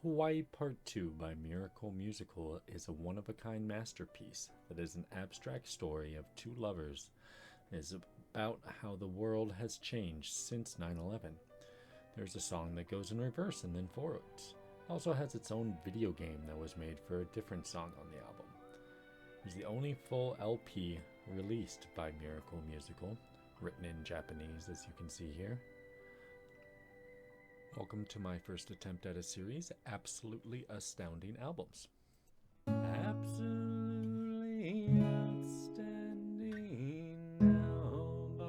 Hawaii Part 2 by Miracle Musical is a one-of-a-kind masterpiece that is an abstract story of two lovers. It is about how the world has changed since 9/11. There's a song that goes in reverse and then forwards. It also has its own video game that was made for a different song on the album. It's the only full LP released by Miracle Musical, written in Japanese as you can see here. Welcome to my first attempt at a series, Absolutely Astounding Albums. Absolutely Outstanding Album.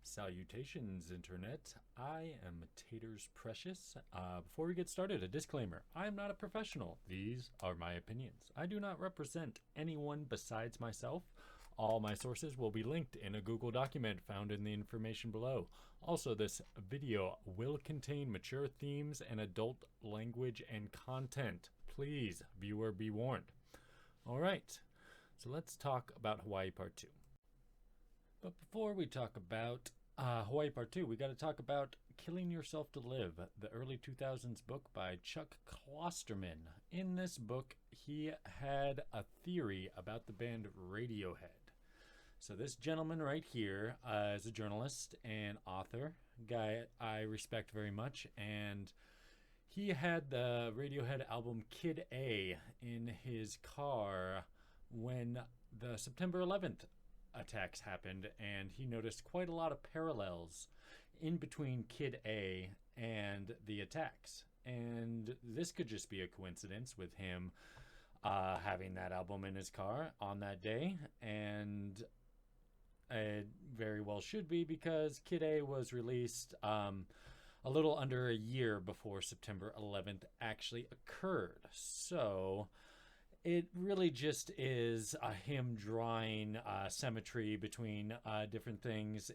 Salutations, Internet. I am Taters Precious. Before we get started, a disclaimer. I am not a professional. These are my opinions. I do not represent anyone besides myself. All my sources will be linked in a Google document found in the information below. Also, this video will contain mature themes and adult language and content. Please, viewer, be warned. Alright, so let's talk about Hawaii Part 2. But before we talk about Hawaii Part 2, we got to talk about Killing Yourself to Live, the early 2000s book by Chuck Klosterman. In this book, he had a theory about the band Radiohead. So this gentleman right here is a journalist and author, guy I respect very much, and he had the Radiohead album Kid A in his car when the September 11th attacks happened, and he noticed quite a lot of parallels in between Kid A and the attacks. And this could just be a coincidence with him having that album in his car on that day, and it very well should be, because Kid A was released a little under a year before September 11th actually occurred. So it really just is him drawing symmetry between different things.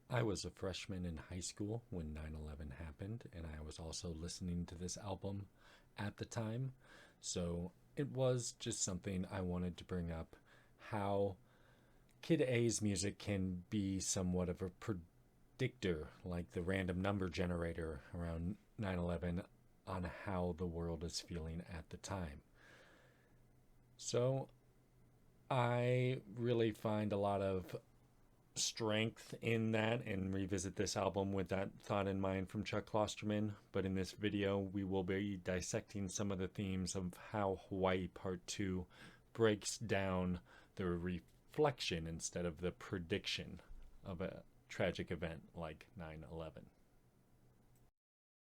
I was a freshman in high school when 9/11 happened, and I was also listening to this album at the time. So it was just something I wanted to bring up, how Kid A's music can be somewhat of a predictor, like the random number generator around 9/11, on how the world is feeling at the time. So I really find a lot of strength in that and revisit this album with that thought in mind from Chuck Klosterman. But in this video, we will be dissecting some of the themes of how Hawaii Part 2 breaks down the reflection instead of the prediction of a tragic event like 9/11.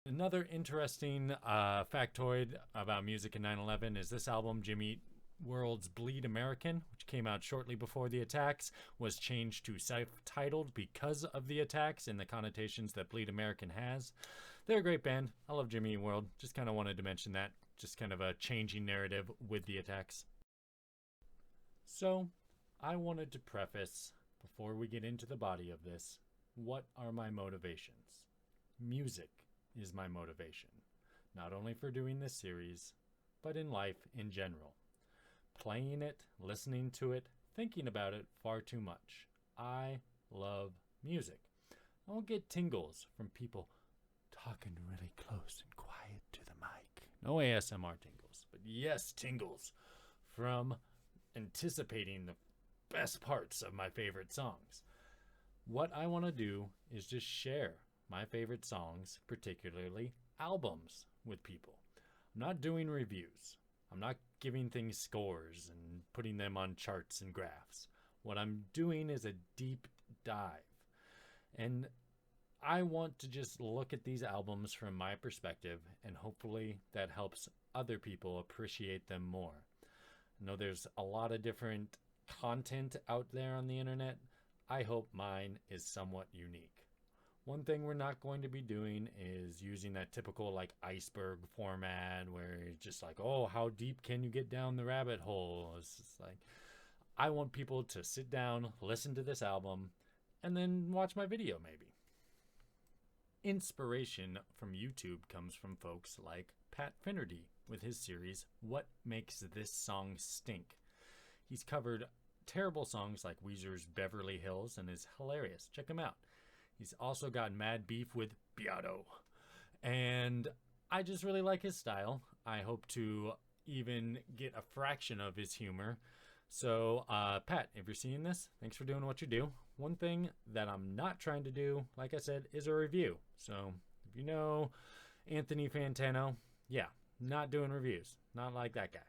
Another interesting factoid about music in 9/11 is this album, Jimmy World's Bleed American, which came out shortly before the attacks, was changed to self-titled because of the attacks and the connotations that Bleed American has. They're a great band. I love Jimmy World. Just kind of wanted to mention that. Just kind of a changing narrative with the attacks. So I wanted to preface, before we get into the body of this, what are my motivations? Music is my motivation, not only for doing this series, but in life in general. Playing it, listening to it, thinking about it far too much. I love music. I won't get tingles from people talking really close and quiet to the mic. No ASMR tingles, but yes, tingles from anticipating the best parts of my favorite songs. What I want to do is just share my favorite songs, particularly albums, with people. I'm not doing reviews. I'm not giving things scores and putting them on charts and graphs. What I'm doing is a deep dive. And I want to just look at these albums from my perspective, and hopefully that helps other people appreciate them more. I know there's a lot of different content out there on the internet. I hope mine is somewhat unique. One thing we're not going to be doing is using that typical like iceberg format where it's just like, oh, how deep can you get down the rabbit hole? It's just like, I want people to sit down, listen to this album, and then watch my video maybe. Inspiration from YouTube comes from folks like Pat Finnerty with his series, What Makes This Song Stink? He's covered terrible songs like Weezer's Beverly Hills and is hilarious. Check him out. He's also got mad beef with Beato. And I just really like his style. I hope to even get a fraction of his humor. So, Pat, if you're seeing this, thanks for doing what you do. One thing that I'm not trying to do, like I said, is a review. So, if you know Anthony Fantano, yeah, not doing reviews. Not like that guy.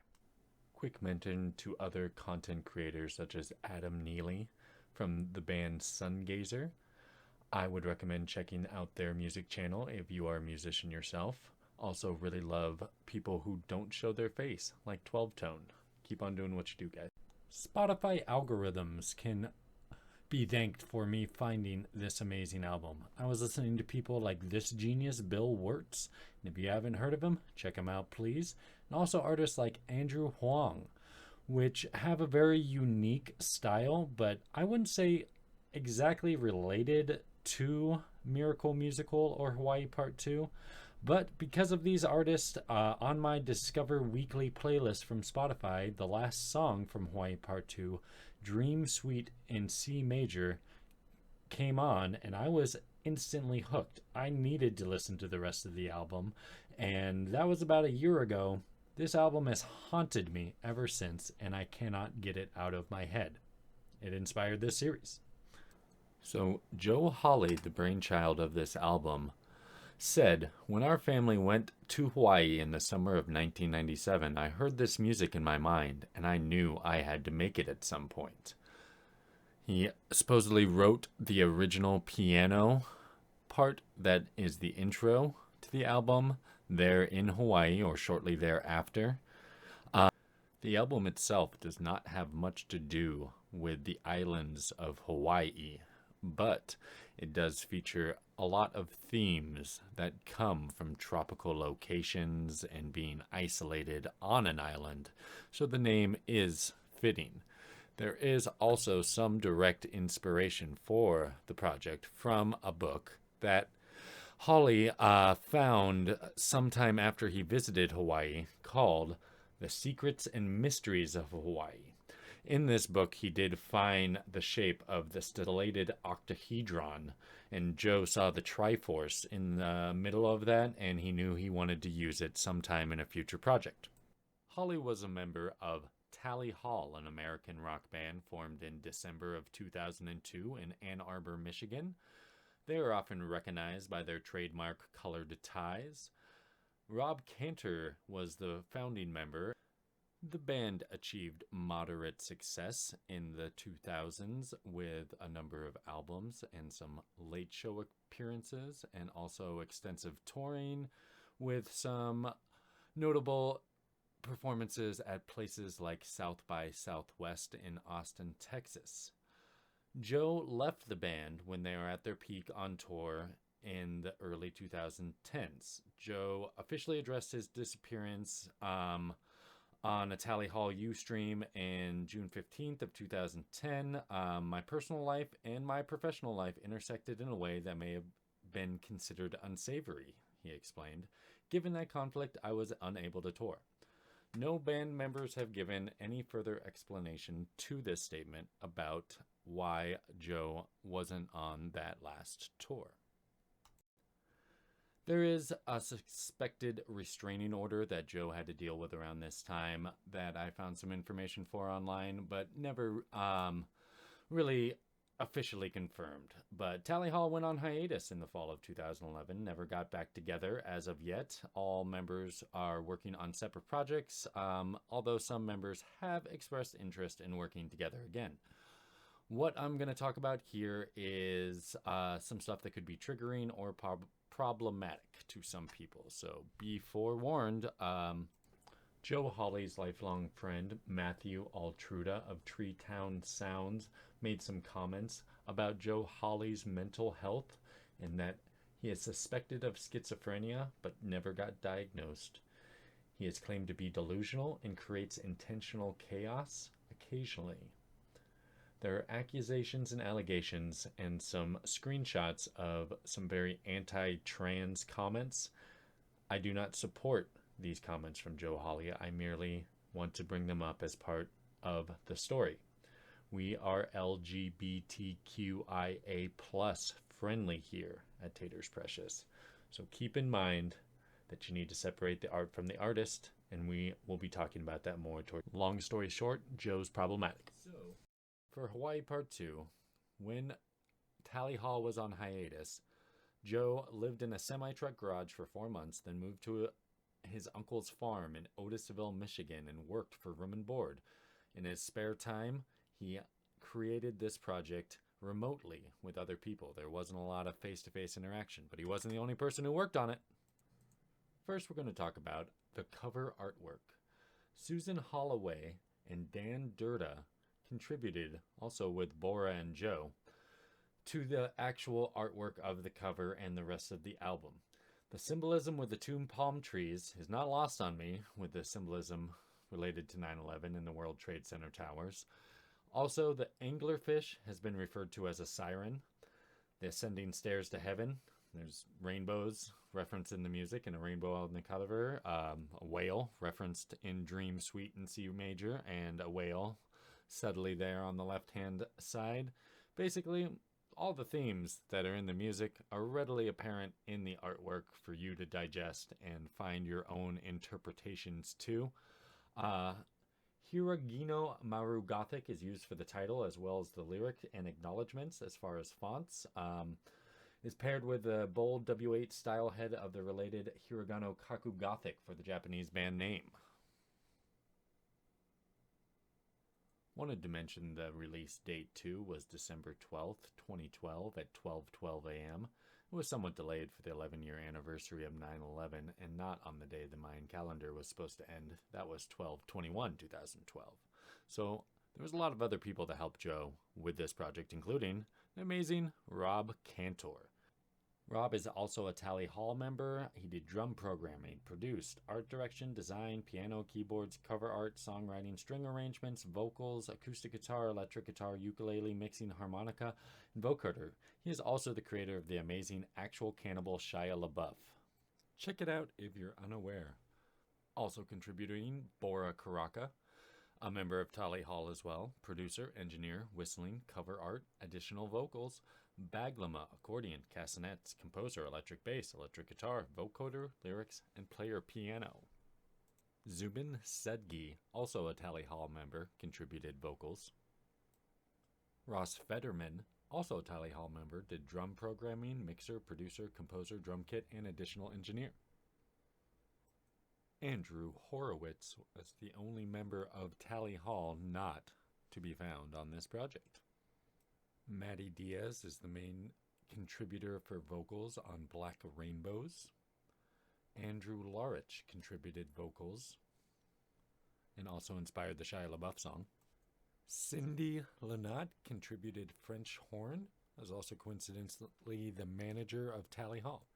Quick mention to other content creators such as Adam Neely from the band Sungazer. I would recommend checking out their music channel if you are a musician yourself. Also really love people who don't show their face, like 12 Tone. Keep on doing what you do, guys. Spotify algorithms can be thanked for me finding this amazing album. I was listening to people like this genius Bill Wirtz, and if you haven't heard of him, check him out, please. And also artists like Andrew Huang, which have a very unique style, but I wouldn't say exactly related to Miracle Musical or Hawaii Part 2. But because of these artists, on my Discover Weekly playlist from Spotify, the last song from Hawaii Part 2, Dream Suite in C Major, came on, and I was instantly hooked. I needed to listen to the rest of the album, and that was about a year ago. This album has haunted me ever since, and I cannot get it out of my head. It inspired this series. So, Joe Hawley, the brainchild of this album, said, "When our family went to Hawaii in the summer of 1997, I heard this music in my mind, and I knew I had to make it at some point." He supposedly wrote the original piano part that is the intro to the album there in Hawaii or shortly thereafter. The album itself does not have much to do with the islands of Hawaii, but it does feature a lot of themes that come from tropical locations and being isolated on an island, so the name is fitting. There is also some direct inspiration for the project from a book that Hawley found sometime after he visited Hawaii called The Secrets and Mysteries of Hawaii. In this book, he did find the shape of the stellated octahedron, and Joe saw the Triforce in the middle of that, and he knew he wanted to use it sometime in a future project. Hawley was a member of Tally Hall, an American rock band formed in December of 2002 in Ann Arbor, Michigan. They are often recognized by their trademark colored ties. Rob Cantor was the founding member. The band achieved moderate success in the 2000s with a number of albums and some late show appearances, and also extensive touring with some notable performances at places like South by Southwest in Austin, Texas. Joe left the band when they were at their peak on tour in the early 2010s. Joe officially addressed his disappearance on a Tally Hall Ustream in June 15th of 2010. My personal life and my professional life intersected in a way that may have been considered unsavory, he explained. Given that conflict, I was unable to tour. No band members have given any further explanation to this statement about why Joe wasn't on that last tour. There is a suspected restraining order that Joe had to deal with around this time that I found some information for online, but never really officially confirmed. But Tally Hall went on hiatus in the fall of 2011, never got back together as of yet. All members are working on separate projects, although some members have expressed interest in working together again. What I'm going to talk about here is some stuff that could be triggering or problematic to some people, so be forewarned. Joe Hawley's lifelong friend, Matthew Altruda of Treetown Sounds, made some comments about Joe Hawley's mental health and that he is suspected of schizophrenia but never got diagnosed. He is claimed to be delusional and creates intentional chaos occasionally. There are accusations and allegations and some screenshots of some very anti-trans comments. I do not support these comments from Joe Hawley. I merely want to bring them up as part of the story. We are LGBTQIA plus friendly here at Tater's Precious. So keep in mind that you need to separate the art from the artist, and we will be talking about that more toward. Long story short, Joe's problematic. So, for Hawaii Part 2, when Tally Hall was on hiatus, Joe lived in a semi-truck garage for 4 months, then moved to his uncle's farm in Otisville, Michigan, and worked for room and board. In his spare time, he created this project remotely with other people. There wasn't a lot of face-to-face interaction, but he wasn't the only person who worked on it. First, we're going to talk about the cover artwork. Susan Holloway and Dan Durda contributed, also with Bora and Joe, to the actual artwork of the cover and the rest of the album. The symbolism with the two palm trees is not lost on me, with the symbolism related to 9/11 and the World Trade Center towers. Also, the anglerfish has been referred to as a siren. The ascending stairs to heaven. There's rainbows referenced in the music and a rainbow on the cover. A whale referenced in Dream Suite in C major, and a whale subtly there on the left-hand side. Basically, all the themes that are in the music are readily apparent in the artwork for you to digest and find your own interpretations to. Hiragino Maru Gothic is used for the title as well as the lyric and acknowledgments as far as fonts. Is paired with the bold W8 style head of the related Hiragano Kaku Gothic for the Japanese band name. Wanted to mention the release date too was December 12th, 2012 at 12:12 a.m. It was somewhat delayed for the 11-year anniversary of 9/11 and not on the day the Mayan calendar was supposed to end. That was 12/21/2012. So there was a lot of other people to help Joe with this project, including the amazing Rob Cantor. Rob is also a Tally Hall member. He did drum programming, produced, art direction, design, piano, keyboards, cover art, songwriting, string arrangements, vocals, acoustic guitar, electric guitar, ukulele, mixing, harmonica, and vocoder. He is also the creator of the amazing Actual Cannibal Shia LaBeouf. Check it out if you're unaware. Also contributing, Bora Karaka, a member of Tally Hall as well, producer, engineer, whistling, cover art, additional vocals, Baglama, accordion, castanets, composer, electric bass, electric guitar, vocoder, lyrics, and player piano. Zubin Sedgi, also a Tally Hall member, contributed vocals. Ross Fetterman, also a Tally Hall member, did drum programming, mixer, producer, composer, drum kit, and additional engineer. Andrew Horowitz was the only member of Tally Hall not to be found on this project. Maddie Diaz is the main contributor for vocals on Black Rainbows. Andrew Larich contributed vocals and also inspired the Shia LaBeouf song. Cindy Lenat contributed French horn, as also coincidentally the manager of Tally Hall.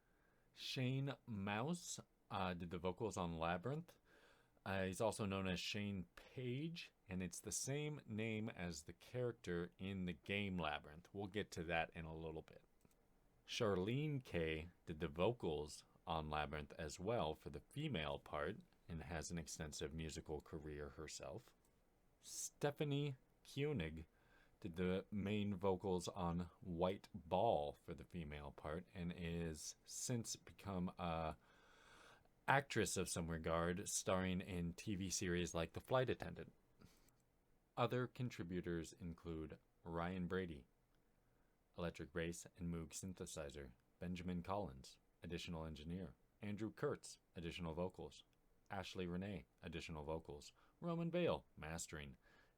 Shane Mouse did the vocals on Labyrinth. He's also known as Shane Page, and it's the same name as the character in the game Labyrinth. We'll get to that in a little bit. Charlene K did the vocals on Labyrinth as well for the female part and has an extensive musical career herself. Stephanie Koenig did the main vocals on White Ball for the female part and is since become a actress of some regard, starring in TV series like The Flight Attendant. Other contributors include Ryan Brady, electric bass and Moog synthesizer, Benjamin Collins, additional engineer, Andrew Kurtz, additional vocals, Ashley Renee, additional vocals, Roman Bale, mastering,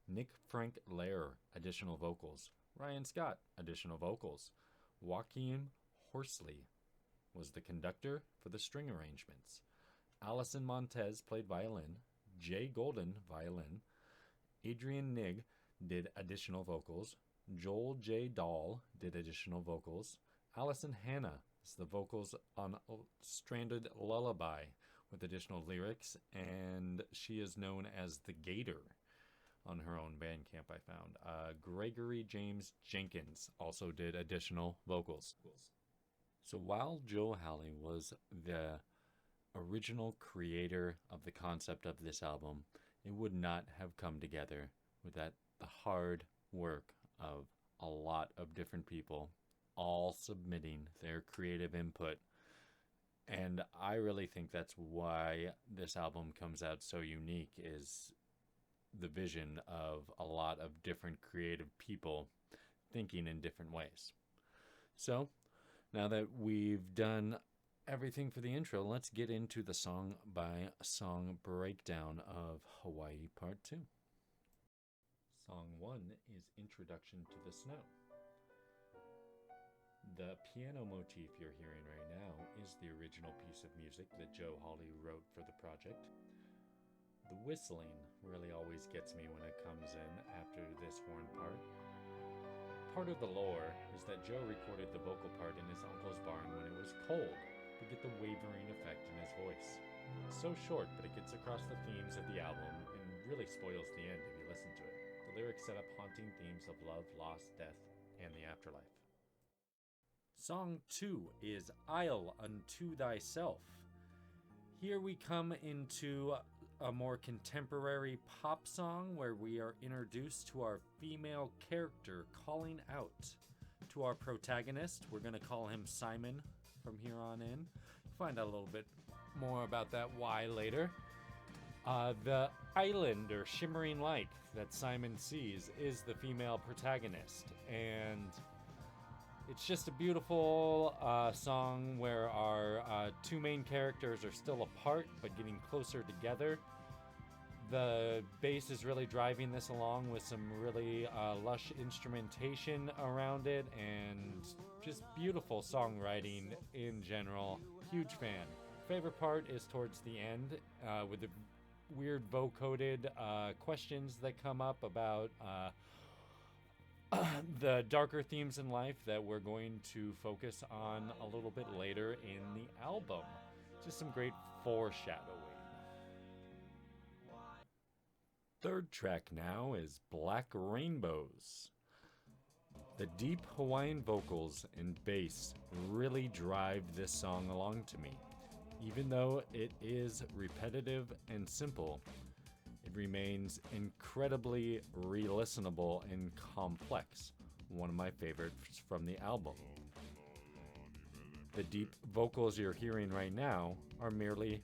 Nick Frank Lair, additional vocals, Ryan Scott, additional vocals, Joaquin Horsley was the conductor for the string arrangements, Allison Montez played violin, Jay Golden, violin, Adrian Nigg did additional vocals, Joel J. Dahl did additional vocals, Allison Hanna is the vocals on Stranded Lullaby with additional lyrics, and she is known as the Gator on her own Bandcamp, I found. Gregory James Jenkins also did additional vocals. So while Joe Halley was the original creator of the concept of this album, it would not have come together without the hard work of a lot of different people all submitting their creative input. And I really think that's why this album comes out so unique, is the vision of a lot of different creative people thinking in different ways. So, now that we've done everything for the intro, let's get into the song by song breakdown of Hawaii Part 2. Song 1 is Introduction to the Snow. The piano motif you're hearing right now is the original piece of music that Joe Hawley wrote for the project. The whistling really always gets me when it comes in after this horn part. Part of the lore is that Joe recorded the vocal part in his uncle's barn when it was cold to get the wavering effect in his voice. It's so short, but it gets across the themes of the album and really spoils the end if you listen to it. The lyrics set up haunting themes of love, loss, death, and the afterlife. Song 2 is Isle Unto Thyself. Here we come into a more contemporary pop song where we are introduced to our female character calling out to our protagonist. We're going to call him Simon from here on in. Find out a little bit more about that why later. The island or shimmering light that Simon sees is the female protagonist, and it's just a beautiful song where our two main characters are still apart but getting closer together. The bass is really driving this along with some really lush instrumentation around it, and just beautiful songwriting in general. Huge fan. Favorite part is towards the end with the weird vocoded questions that come up about the darker themes in life that we're going to focus on a little bit later in the album. Just some great foreshadowing. Third track now is Black Rainbows. The deep Hawaiian vocals and bass really drive this song along to me. Even though it is repetitive and simple, it remains incredibly re-listenable and complex. One of my favorites from the album. The deep vocals you're hearing right now are merely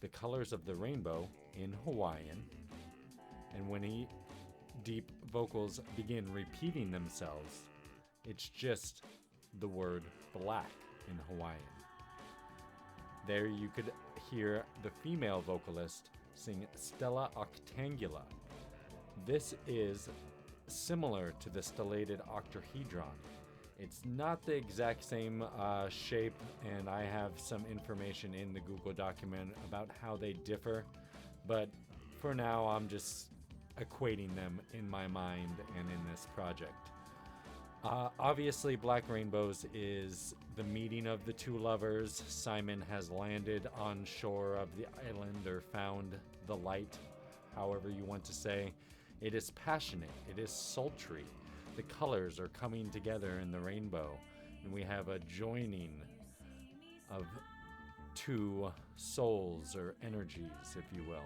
the colors of the rainbow in Hawaiian. And when deep vocals begin repeating themselves, it's just the word black in Hawaiian. There you could hear the female vocalist sing Stella Octangula. This is similar to the stellated octahedron. It's not the exact same shape, and I have some information in the Google document about how they differ, but for now I'm just equating them in my mind and in this project. Obviously, Black Rainbows is the meeting of the two lovers. Simon has landed on shore of the island, or found the light, however you want to say. It is passionate. It is sultry. The colors are coming together in the rainbow, and we have a joining of two souls or energies, if you will.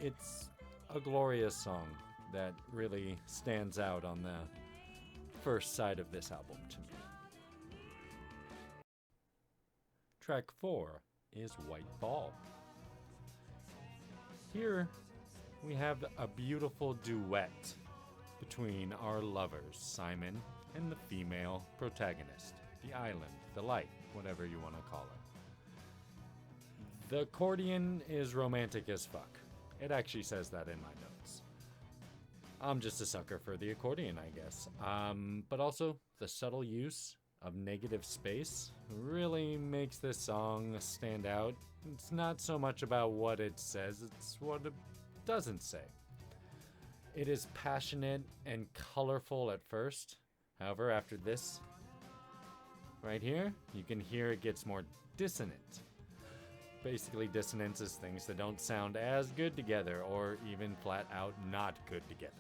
It's a glorious song that really stands out on the first side of this album to me. Track 4 is White Ball. Here we have a beautiful duet between our lovers, Simon and the female protagonist, the island, the light, whatever you want to call it. The accordion is romantic as fuck. It actually says that in my notes. I'm just a sucker for the accordion, I guess. But also, the subtle use of negative space really makes this song stand out. It's not so much about what it says, it's what it doesn't say. It is passionate and colorful at first. However, after this, right here, you can hear it gets more dissonant. Basically, dissonance is things that don't sound as good together, or even flat out not good together.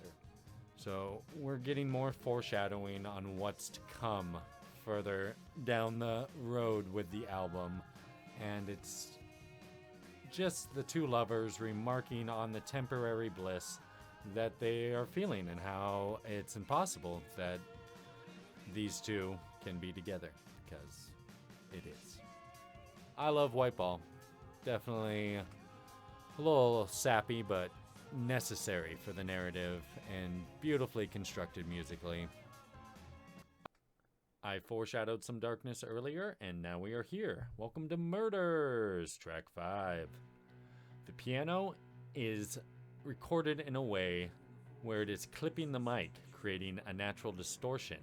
So we're getting more foreshadowing on what's to come further down the road with the album, and it's just the two lovers remarking on the temporary bliss that they are feeling and how it's impossible that these two can be together, because it is. I love White Ball. Definitely a little sappy, but necessary for the narrative and beautifully constructed musically. I foreshadowed some darkness earlier, and now we are here. Welcome to Murders, track 5. The piano is recorded in a way where it is clipping the mic, creating a natural distortion.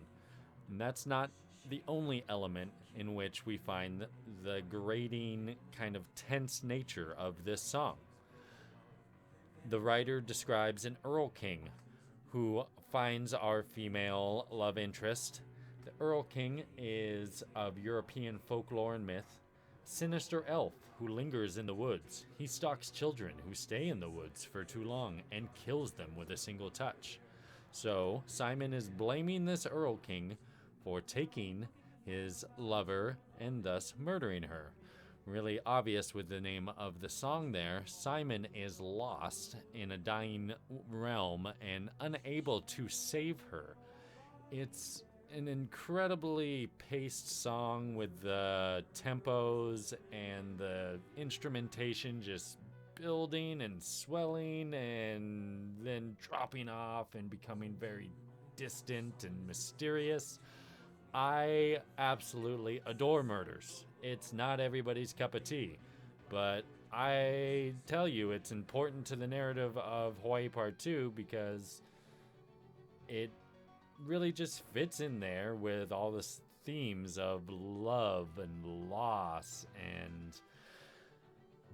And that's not the only element in which we find the grating, kind of tense nature of this song. The writer describes an Earl King who finds our female love interest. The Earl King is of European folklore and myth. Sinister elf who lingers in the woods. He stalks children who stay in the woods for too long and kills them with a single touch. So Simon is blaming this Earl King for taking his lover and thus murdering her. Really obvious with the name of the song there. Simon is lost in a dying realm and unable to save her. It's an incredibly paced song with the tempos and the instrumentation just building and swelling and then dropping off and becoming very distant and mysterious. I absolutely adore Murders. It's not everybody's cup of tea, but I tell you it's important to the narrative of Hawaii Part 2 because it really just fits in there with all the themes of love and loss, and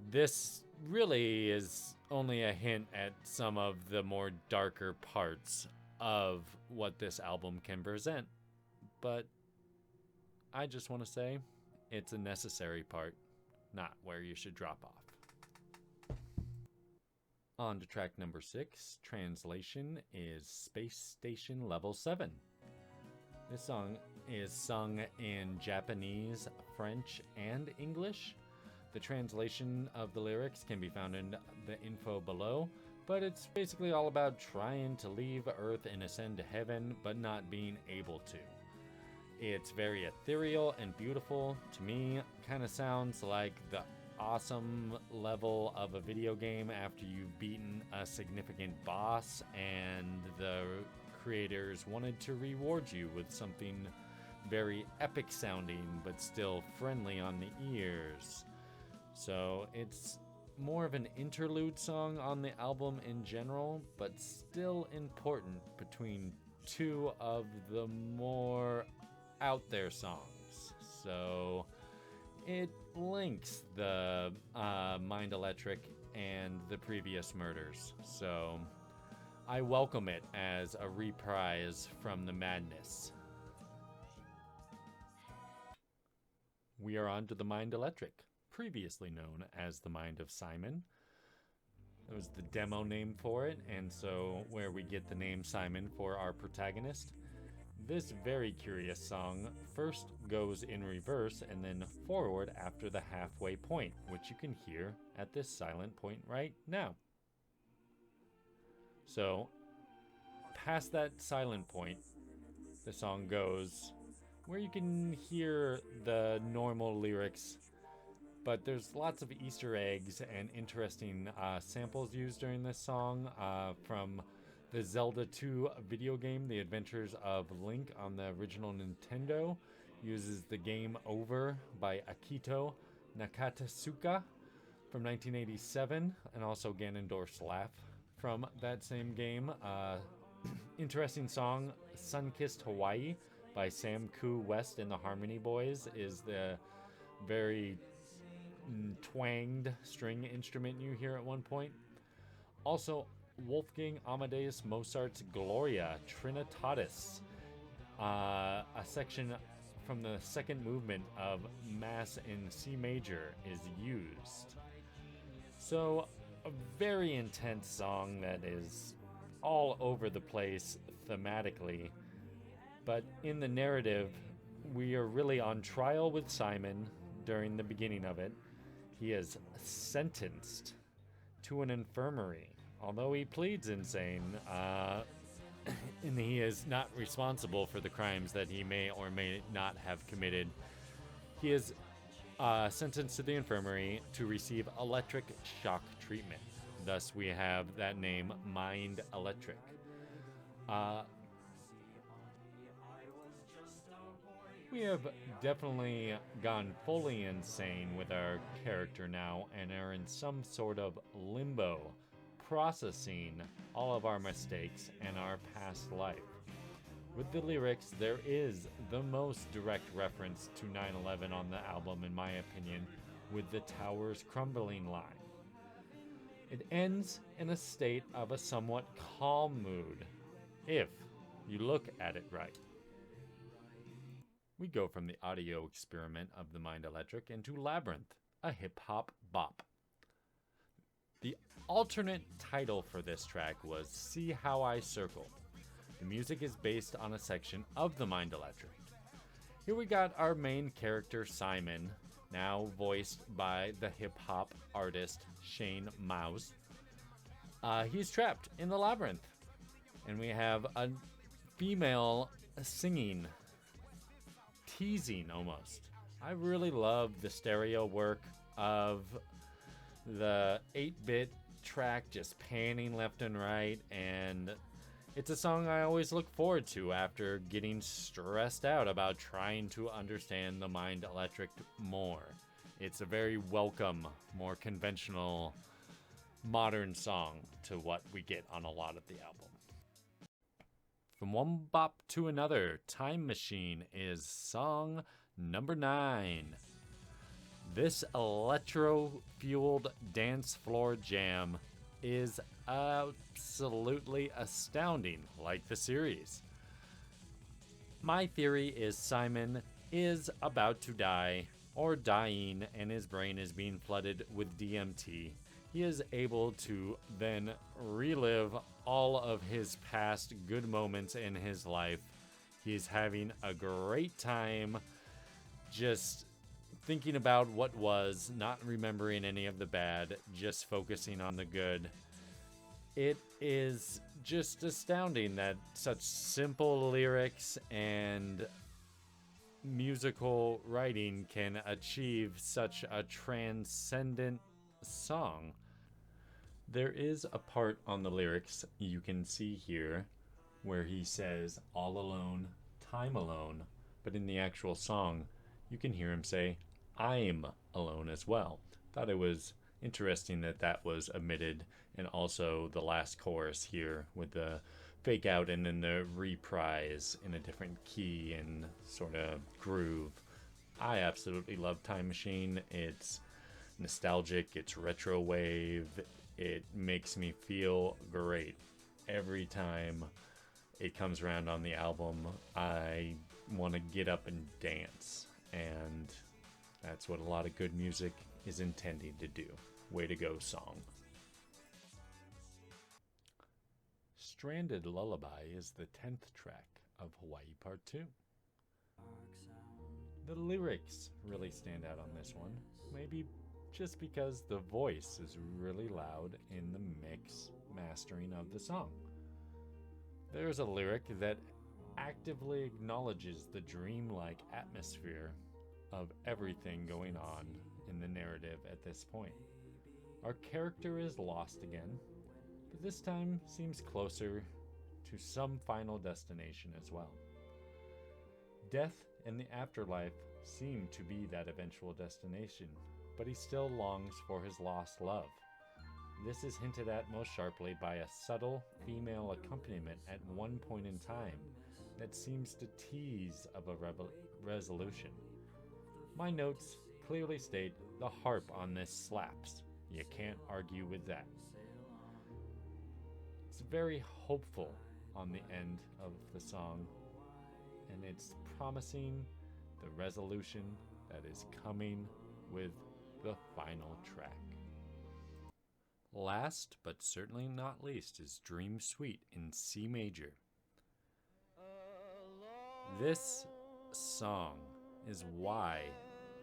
this really is only a hint at some of the more darker parts of what this album can present. But I just want to say it's a necessary part, not where you should drop off. On to track number 6. Translation is Space Station Level 7. This song is sung in Japanese, French, and English. The translation of the lyrics can be found in the info below, but it's basically all about trying to leave Earth and ascend to heaven, but not being able to. It's very ethereal and beautiful. To me, kind of sounds like the awesome level of a video game after you've beaten a significant boss and the creators wanted to reward you with something very epic sounding but still friendly on the ears. So it's more of an interlude song on the album in general, but still important between two of the more out there songs. So it links the Mind Electric and the previous Murders. So I welcome it as a reprise from the madness. We are on to the Mind Electric, previously known as the Mind of Simon. It was the demo name for it, and so where we get the name Simon for our protagonist. This very curious song first goes in reverse and then forward after the halfway point, which you can hear at this silent point right now. So, past that silent point, the song goes where you can hear the normal lyrics, but there's lots of Easter eggs and interesting samples used during this song from the Zelda 2 video game, The Adventures of Link on the original Nintendo, uses the Game Over by Akito Nakatsuka from 1987, and also Ganondorf's Laugh from that same game. Interesting song, Sun-Kissed Hawaii by Sam Koo West and the Harmony Boys is the very twanged string instrument you hear at one point. Also, Wolfgang Amadeus Mozart's Gloria Trinitatis, a section from the second movement of Mass in C major is used. So, a very intense song that is all over the place thematically, but in the narrative, we are really on trial with Simon during the beginning of it. He is sentenced to an infirmary. Although he pleads insane, and he is not responsible for the crimes that he may or may not have committed. He is sentenced to the infirmary to receive electric shock treatment. Thus, we have that name, Mind Electric. We have definitely gone fully insane with our character now and are in some sort of limbo, processing all of our mistakes and our past life. With the lyrics, there is the most direct reference to 9/11 on the album, in my opinion, with the towers crumbling line. It ends in a state of a somewhat calm mood, if you look at it right. We go from the audio experiment of the Mind Electric into Labyrinth, a hip-hop bop. The alternate title for this track was See How I Circle. The music is based on a section of the Mind Electric. Here we got our main character, Simon, now voiced by the hip-hop artist Shane Mouse. He's trapped in the labyrinth, and we have a female singing, teasing almost. I really love the stereo work of the 8-bit track just panning left and right, and it's a song I always look forward to after getting stressed out about trying to understand the Mind Electric more. It's a very welcome, more conventional, modern song to what we get on a lot of the album. From one bop to another, Time Machine is song number 9. This electro-fueled dance floor jam is absolutely astounding, like the series. My theory is Simon is about to die, or dying, and his brain is being flooded with DMT. He is able to then relive all of his past good moments in his life. He's having a great time just thinking about what was, not remembering any of the bad, just focusing on the good. It is just astounding that such simple lyrics and musical writing can achieve such a transcendent song. There is a part on the lyrics you can see here where he says, all alone, time alone, but in the actual song, you can hear him say, I'm alone as well. Thought it was interesting that that was omitted, and also the last chorus here with the fake out and then the reprise in a different key and sort of groove. I absolutely love Time Machine. It's nostalgic, it's retro wave, it makes me feel great. Every time it comes around on the album, I want to get up and dance, and that's what a lot of good music is intending to do. Way to go, song. Stranded Lullaby is the 10th track of Hawaii Part 2. The lyrics really stand out on this one, maybe just because the voice is really loud in the mix mastering of the song. There's a lyric that actively acknowledges the dreamlike atmosphere of everything going on in the narrative at this point. Our character is lost again, but this time seems closer to some final destination as well. Death and the afterlife seem to be that eventual destination, but he still longs for his lost love. This is hinted at most sharply by a subtle female accompaniment at one point in time that seems to tease of a resolution. My notes clearly state the harp on this slaps. You can't argue with that. It's very hopeful on the end of the song, and it's promising the resolution that is coming with the final track. Last, but certainly not least, is Dream Suite in C major. This song is why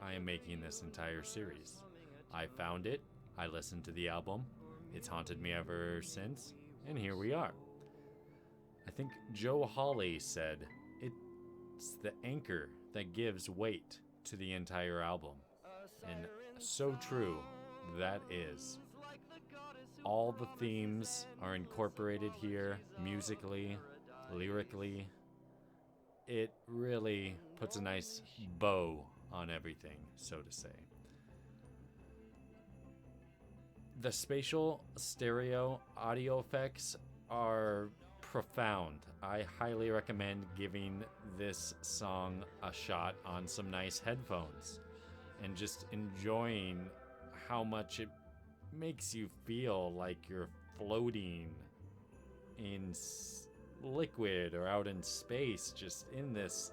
I am making this entire series. I found it, I listened to the album, it's haunted me ever since, and here we are. I think Joe Hawley said, it's the anchor that gives weight to the entire album. And so true that is. All the themes are incorporated here, musically, lyrically. It really puts a nice bow on everything, so to say. The spatial stereo audio effects are profound. I highly recommend giving this song a shot on some nice headphones and just enjoying how much it makes you feel like you're floating in liquid or out in space, just in this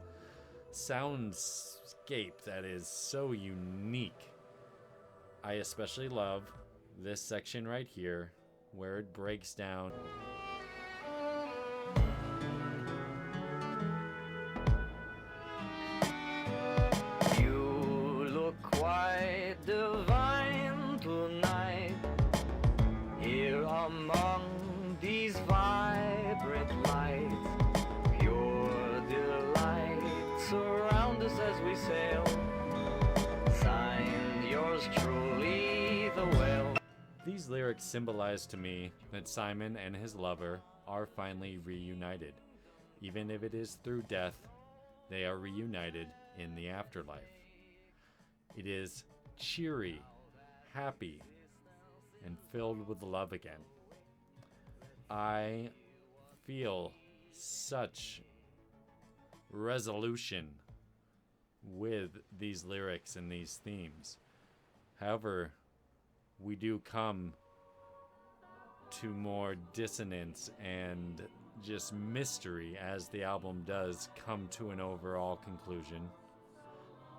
soundscape that is so unique. I especially love this section right here where it breaks down. You look quite divine tonight, here among these vibrant lights. Pure delight surround us as we sail. Signed, yours truly, the whale. These lyrics symbolize to me that Simon and his lover are finally reunited. Even if it is through death, they are reunited in the afterlife. It is cheery, happy, and filled with love again. I feel such resolution with these lyrics and these themes. However, we do come to more dissonance and just mystery as the album does come to an overall conclusion,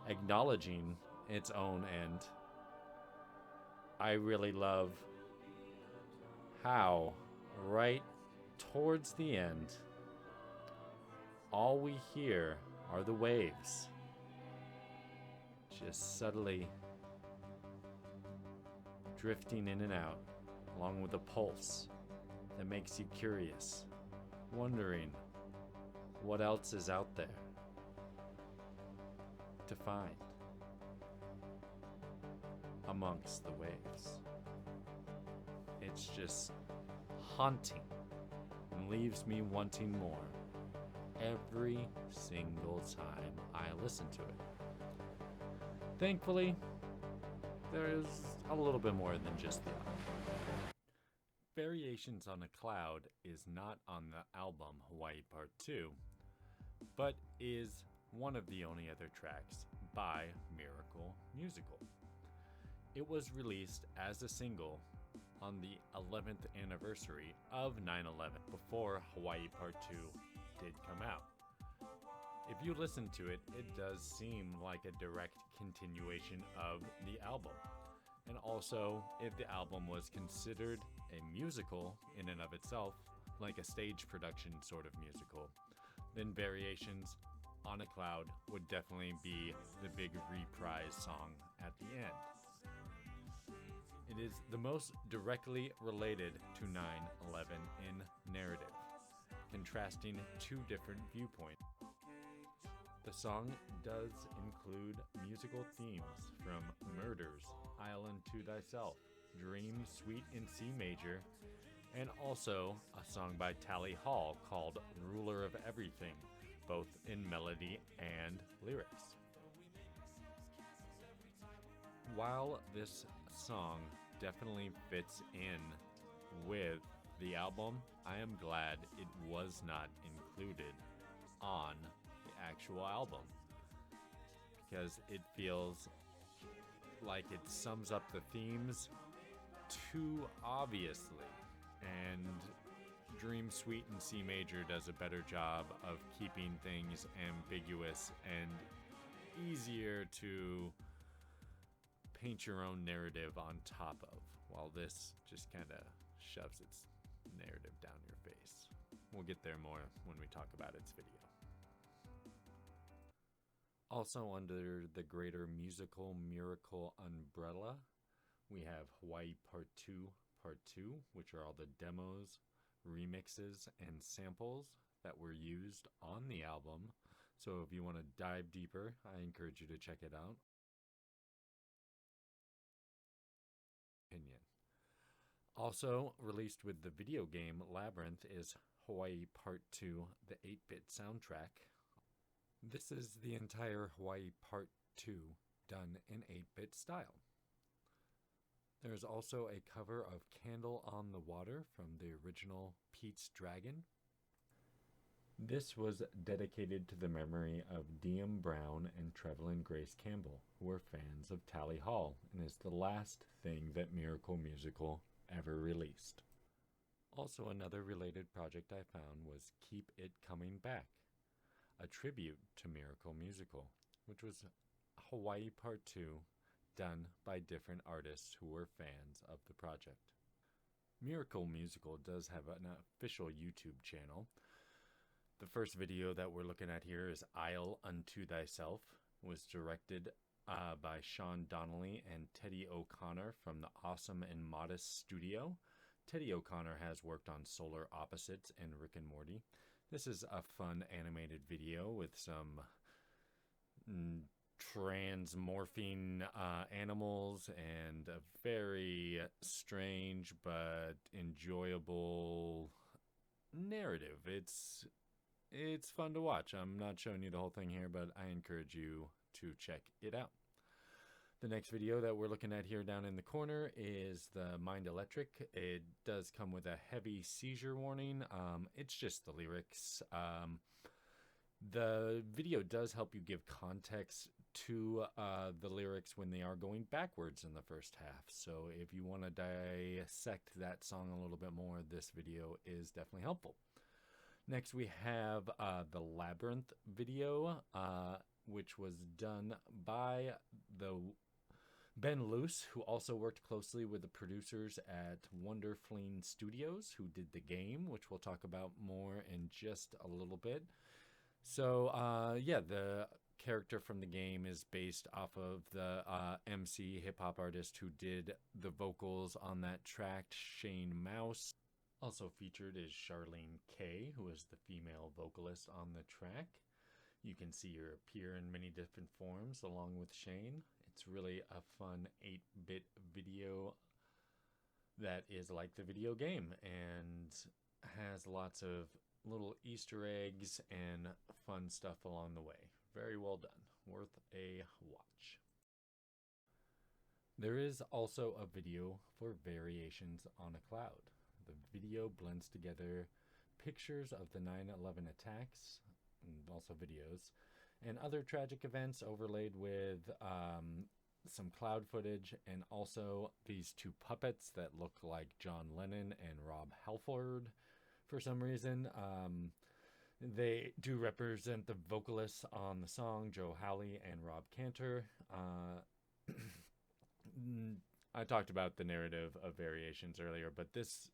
acknowledging its own end. I really love how, right towards the end, all we hear are the waves, just subtly drifting in and out, along with a pulse that makes you curious, wondering what else is out there to find amongst the waves. It's just haunting and leaves me wanting more every single time I listen to it. Thankfully, there's a little bit more than just the album. Variations on a Cloud is not on the album Hawaii Part 2, but is one of the only other tracks by Miracle Musical. It was released as a single on the 11th anniversary of 9/11, before Hawaii Part 2 did come out. If you listen to it, it does seem like a direct continuation of the album. And also, if the album was considered a musical in and of itself, like a stage production sort of musical, then Variations on a Cloud would definitely be the big reprise song at the end. It is the most directly related to 9/11 in narrative, contrasting two different viewpoints. The song does include musical themes from Murders, Island to Thyself, Dream Suite in C Major, and also a song by Tally Hall called Ruler of Everything, both in melody and lyrics. While this song definitely fits in with the album, I am glad it was not included on the actual album, because it feels like it sums up the themes too obviously, and Dream Suite in C Major does a better job of keeping things ambiguous and easier to paint your own narrative on top of, while this just kind of shoves its narrative down your face. We'll get there more when we talk about its video. Also under the greater musical miracle umbrella, we have Hawaii Part 2, which are all the demos remixes and samples that were used on the album. So if you want to dive deeper, I encourage you to check it out. Opinion. Also released with the video game Labyrinth is Hawaii Part 2, the 8-bit soundtrack. This is the entire Hawaii Part 2 done in 8-bit style. There's also a cover of Candle on the Water from the original Pete's Dragon. This was dedicated to the memory of Diem Brown and Trevelyan Grace Campbell, who were fans of Tally Hall, and is the last thing that Miracle Musical ever released. Also, another related project I found was Keep It Coming Back, a tribute to Miracle Musical, which was Hawaii Part 2, done by different artists who were fans of the project. Miracle Musical does have an official YouTube channel. The first video that we're looking at here is Isle Unto Thyself. It was directed by Sean Donnelly and Teddy O'Connor from the Awesome and Modest Studio. Teddy O'Connor has worked on Solar Opposites and Rick and Morty. This is a fun animated video with some transmorphing animals and a very strange but enjoyable narrative. It's fun to watch. I'm not showing you the whole thing here, but I encourage you to check it out. The next video that we're looking at here down in the corner is the Mind Electric. It does come with a heavy seizure warning. It's just the lyrics. The video does help you give context to the lyrics when they are going backwards in the first half. So if you want to dissect that song a little bit more, this video is definitely helpful. Next, we have the Labyrinth video, which was done by the Ben Luce, who also worked closely with the producers at Wonderfleen Studios, who did the game, which we'll talk about more in just a little bit. So, the character from the game is based off of the MC hip-hop artist who did the vocals on that track, Shane Mouse. Also featured is Charlene Kay, who is the female vocalist on the track. You can see her appear in many different forms along with Shane. It's really a fun 8-bit video that is like the video game and has lots of little Easter eggs and fun stuff along the way. Very well done. Worth a watch. There is also a video for Variations on a Cloud. The video blends together pictures of the 9/11 attacks, and also videos, and other tragic events overlaid with some cloud footage, and also these two puppets that look like John Lennon and Rob Halford for some reason. They do represent the vocalists on the song, Joe Hawley and Rob Cantor. I talked about the narrative of Variations earlier, but this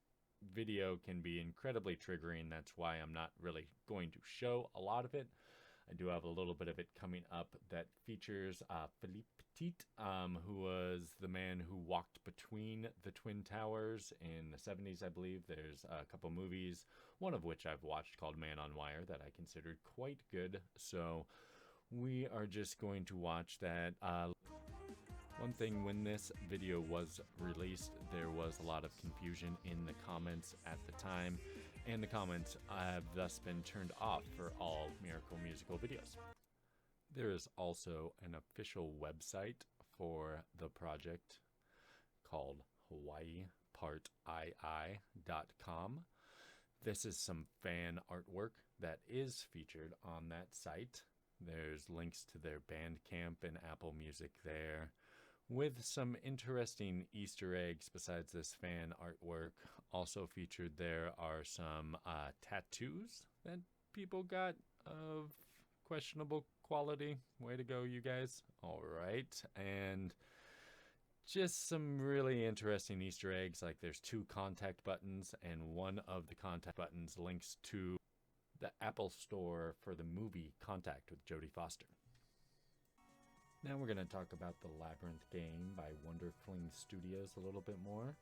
video can be incredibly triggering. That's why I'm not really going to show a lot of it. I do have a little bit of it coming up that features Philippe Petit, who was the man who walked between the Twin Towers in the 70s, I believe. There's a couple movies, one of which I've watched called Man on Wire that I considered quite good. So we are just going to watch that. One thing, when this video was released, there was a lot of confusion in the comments at the time, and the comments have thus been turned off for all Miracle Musical videos. There is also an official website for the project called HawaiiPartII.com. This is some fan artwork that is featured on that site. There's links to their Bandcamp and Apple Music there, with some interesting Easter eggs besides this fan artwork. Also featured there are some tattoos that people got of questionable quality. Way to go, you guys. All right. And just some really interesting Easter eggs, like there's 2 contact buttons, and one of the contact buttons links to the Apple Store for the movie Contact with Jodie Foster. Now we're going to talk about the Labyrinth game by Wonderfleen Studios a little bit more.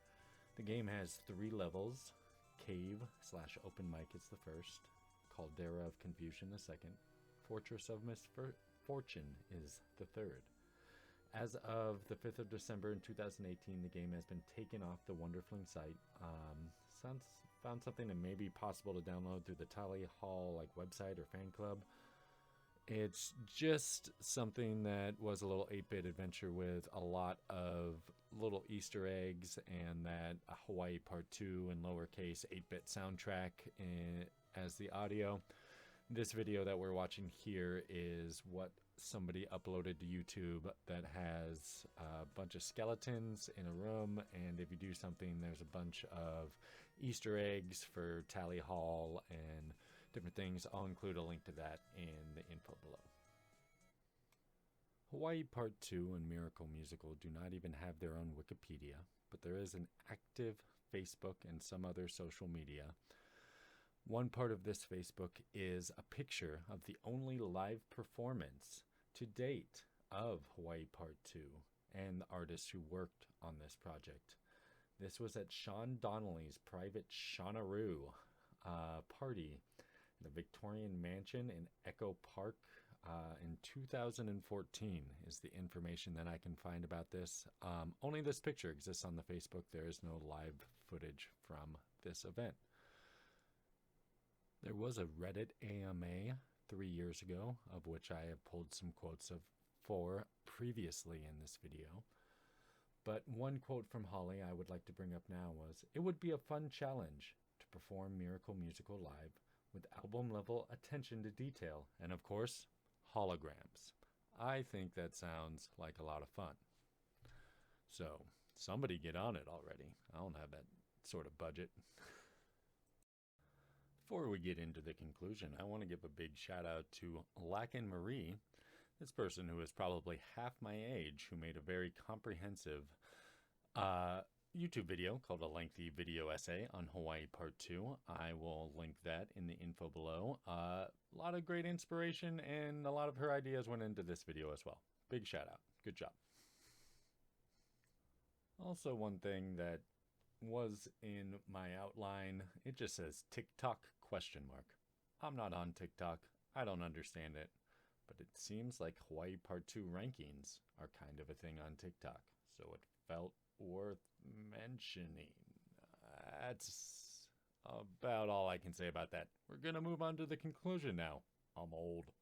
The game has 3 levels. Cave/Open Mic is the first. Caldera of Confusion the second. Fortress of Misfortune is the third. As of the 5th of December in 2018, the game has been taken off the Wonderfling site. Found something that may be possible to download through the Tally Hall website or fan club. It's just something that was a little 8-bit adventure with a lot of little Easter eggs, and that Hawaii Part 2 and lowercase 8-bit soundtrack as the audio. This video that we're watching here is what somebody uploaded to YouTube that has a bunch of skeletons in a room, and if you do something, there's a bunch of Easter eggs for Tally Hall and different things. I'll include a link to that in the info below. Hawaii Part 2 and Miracle Musical do not even have their own Wikipedia, but there is an active Facebook and some other social media. One part of this Facebook is a picture of the only live performance to date of Hawaii Part 2 and the artists who worked on this project. This was at Sean Donnelly's private Shawnaroo party in the Victorian Mansion in Echo Park in 2014 is the information that I can find about this. Only this picture exists on the Facebook. There is no live footage from this event. There was a Reddit AMA 3 years ago, of which I have pulled some quotes for previously in this video. But one quote from Holly I would like to bring up now was, "It would be a fun challenge to perform Miracle Musical live with album-level attention to detail, and of course, holograms." I think that sounds like a lot of fun. So, somebody get on it already. I don't have that sort of budget. Before we get into the conclusion, I want to give a big shout out to Latin Marie, this person who is probably half my age, who made a very comprehensive YouTube video called A Lengthy Video Essay on Hawaii Part 2. I will link that in the info below. A lot of great inspiration, and a lot of her ideas went into this video as well. Big shout out. Good job. Also, one thing that was in my outline, it just says TikTok ? I'm not on TikTok. I don't understand it. But it seems like Hawaii Part 2 rankings are kind of a thing on TikTok. So it felt worth mentioning. That's about all I can say about that. We're going to move on to the conclusion now. I'm old.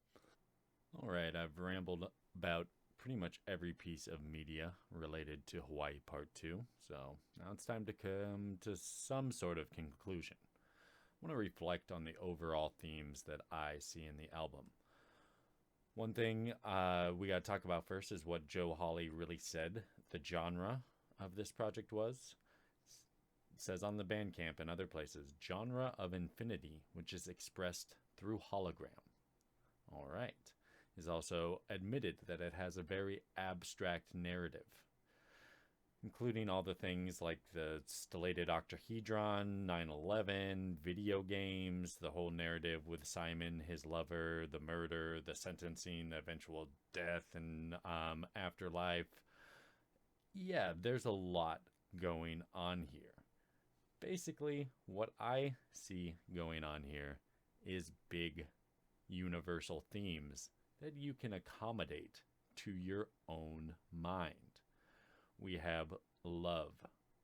Alright, I've rambled about pretty much every piece of media related to Hawaii Part 2. So now it's time to come to some sort of conclusion. I want to reflect on the overall themes that I see in the album. One thing we got to talk about first is what Joe Hawley really said the genre of this project was. It says on the Bandcamp and other places, genre of infinity, which is expressed through hologram. All right. He's also admitted that it has a very abstract narrative, including all the things like the stellated octahedron, 9/11, video games, the whole narrative with Simon, his lover, the murder, the sentencing, the eventual death, and afterlife. Yeah, there's a lot going on here. Basically, what I see going on here is big universal themes that you can accommodate to your own mind. We have love,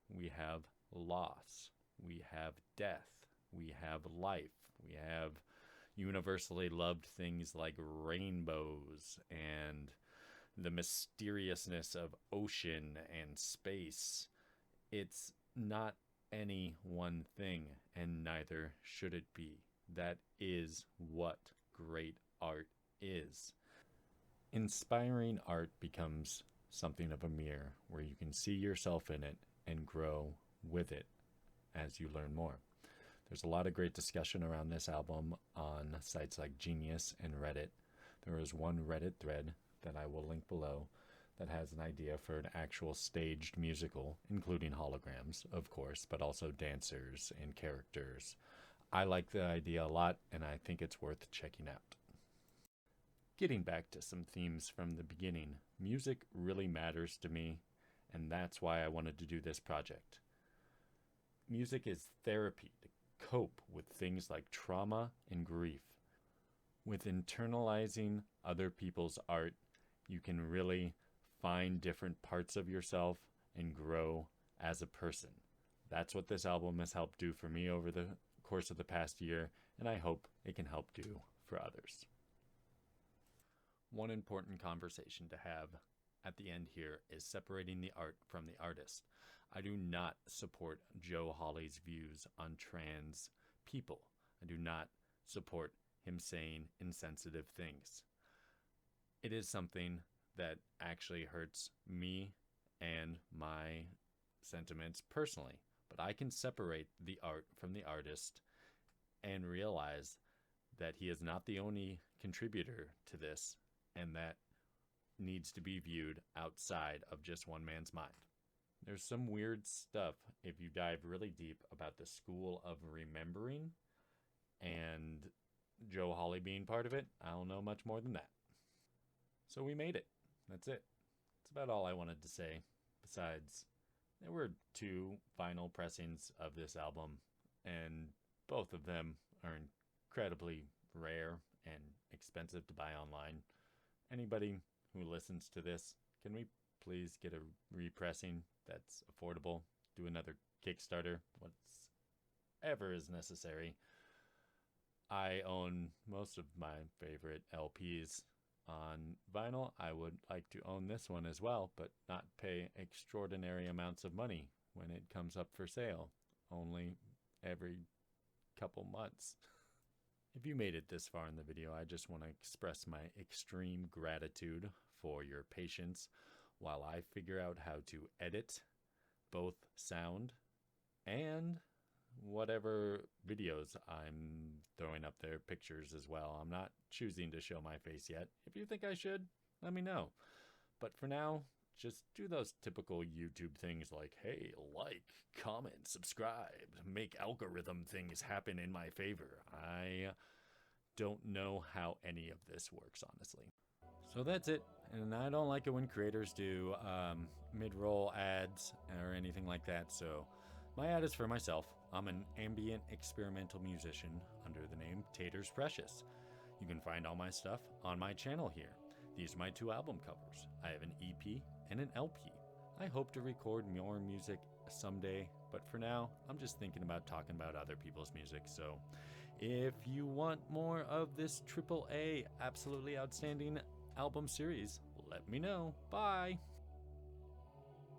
we have loss, we have death, we have life, we have universally loved things like rainbows and the mysteriousness of ocean and space. It's not any one thing, and neither should it be. That is what great art is. Inspiring art becomes something of a mirror where you can see yourself in it and grow with it as you learn more. There's a lot of great discussion around this album on sites like Genius and Reddit. There is one Reddit thread that I will link below that has an idea for an actual staged musical, including holograms, of course, but also dancers and characters. I like the idea a lot, and I think it's worth checking out. Getting back to some themes from the beginning, music really matters to me, and that's why I wanted to do this project. Music is therapy cope with things like trauma and grief. With internalizing other people's art, you can really find different parts of yourself and grow as a person. That's what this album has helped do for me over the course of the past year, and I hope it can help do for others. One important conversation to have at the end here is separating the art from the artist. I do not support Joe Hawley's views on trans people. I do not support him saying insensitive things. It is something that actually hurts me and my sentiments personally, but I can separate the art from the artist and realize that he is not the only contributor to this, and that needs to be viewed outside of just one man's mind. There's some weird stuff if you dive really deep about the school of remembering, and Joe Hawley being part of it. I don't know much more than that. So we made it. That's it. That's about all I wanted to say. Besides, there were 2 final pressings of this album, and both of them are incredibly rare and expensive to buy online. Anybody who listens to this, can we please get a repressing that's affordable? Do another Kickstarter, whatever is necessary. I own most of my favorite LPs on vinyl. I would like to own this one as well, but not pay extraordinary amounts of money when it comes up for sale, only every couple months. If you made it this far in the video, I just want to express my extreme gratitude for your patience while I figure out how to edit both sound and whatever videos I'm throwing up there, pictures as well. I'm not choosing to show my face yet. If you think I should, let me know. But for now, just do those typical YouTube things like, hey, like, comment, subscribe, make algorithm things happen in my favor. I don't know how any of this works, honestly. So that's it. And I don't like it when creators do mid-roll ads or anything like that. So my ad is for myself. I'm an ambient experimental musician under the name Taters Precious. You can find all my stuff on my channel here. These are my 2 album covers. I have an EP and an LP. I hope to record more music someday, but for now, I'm just thinking about talking about other people's music. So if you want more of this AAA absolutely outstanding album series, let me know. Bye!